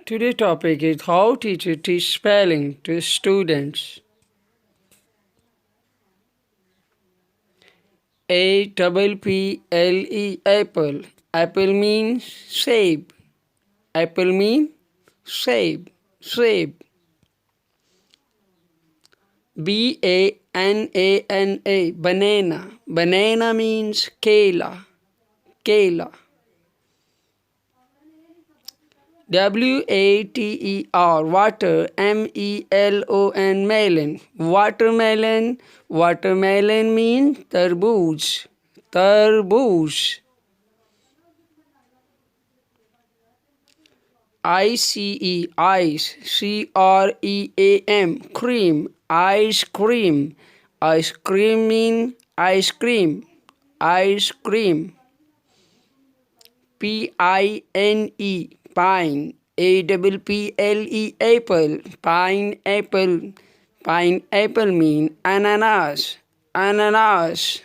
Today's topic is how teachers teach spelling to students. APPLE apple. Apple means shape. Apple means shape. Shape. BANANA banana. Banana means kela. Kela. WATER water. MELON melon. Watermelon. Watermelon means tarbooj. Tarbooj. ICE CREAM cream. Ice cream. Ice cream mean ice cream. Ice cream. PINE pine. APPLE apple. Pineapple. Pineapple mean ananas. Ananas.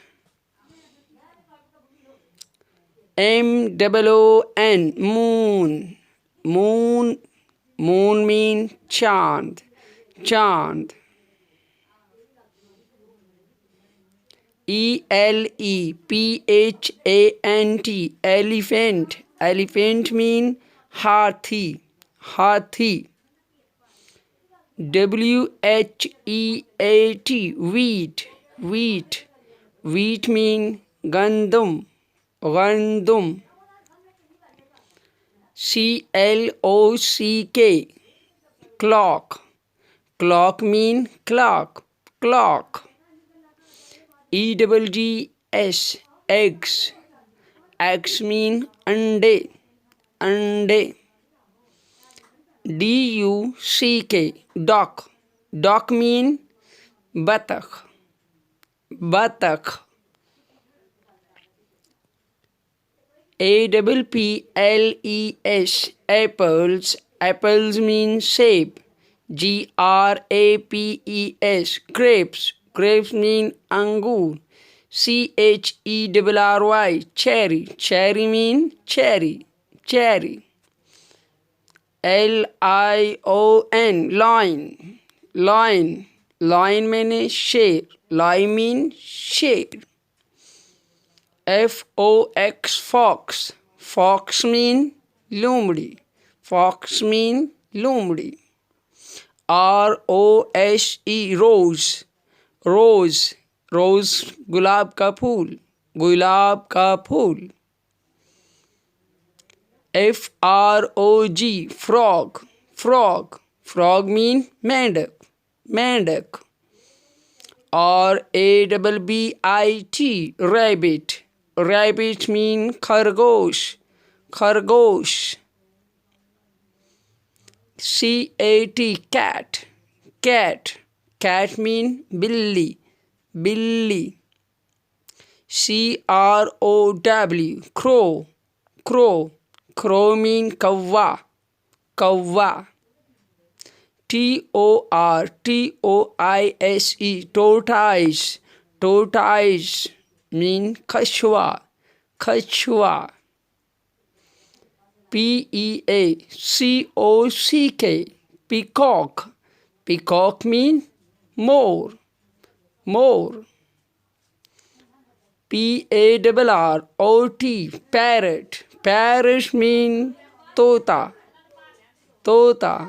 MOON moon. Moon. Moon mean chand. Chand. ELEPHANT elephant. Elephant mean hathi. Hathi. WHEAT wheat. Wheat. Wheat mean gandum. Gandum. CLOCK clock. Clock mean clock. Clock. EGGS eggs. Eggs mean ande. Ande. DUCK duck. Duck mean batak. Batak. APPLES apples. Apples mean shape. GRAPES grapes. Grapes mean angur. CHERRY cherry. Cherry mean cherry. Cherry. LION lion. Lion. Lion means sher. Lion means sher. FOX fox. Fox mean lumdi. Fox mean lumdi. ROSE rose. Rose. Rose gulab ka phool. Gulab ka phool. FROG frog. Frog. Frog mean mendak. Mendak. RABBIT rabbit. Rabbit mean khargosh. Khargosh. CAT cat. Cat. Cat mean billi. Billi. CROW crow. Crow. Crow mean kawwa. Kawwa. TORTOISE tortoise. Tortoise mean kashwa. Kashwa. PEACOCK peacock. Peacock mean more. More. PARROT parrot. Parrot mean tota. Tota.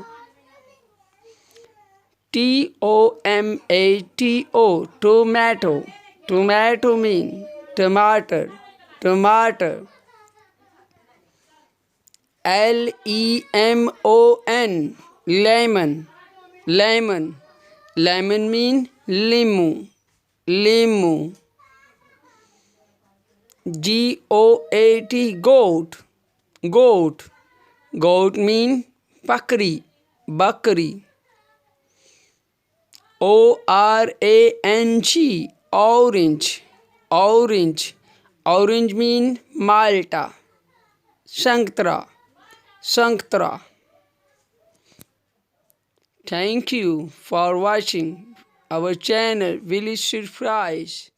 TOMATO tomato. Tomato mean tomato. Tomato. LEMON lemon. Lemon. Lemon mean limu. Limu. GOAT goat. Goat. Goat mean bakri. Bakri. ORANG orange. Orange. Orange mean Malta. Santra. Santra. Thank you for watching our channel Village Surprise.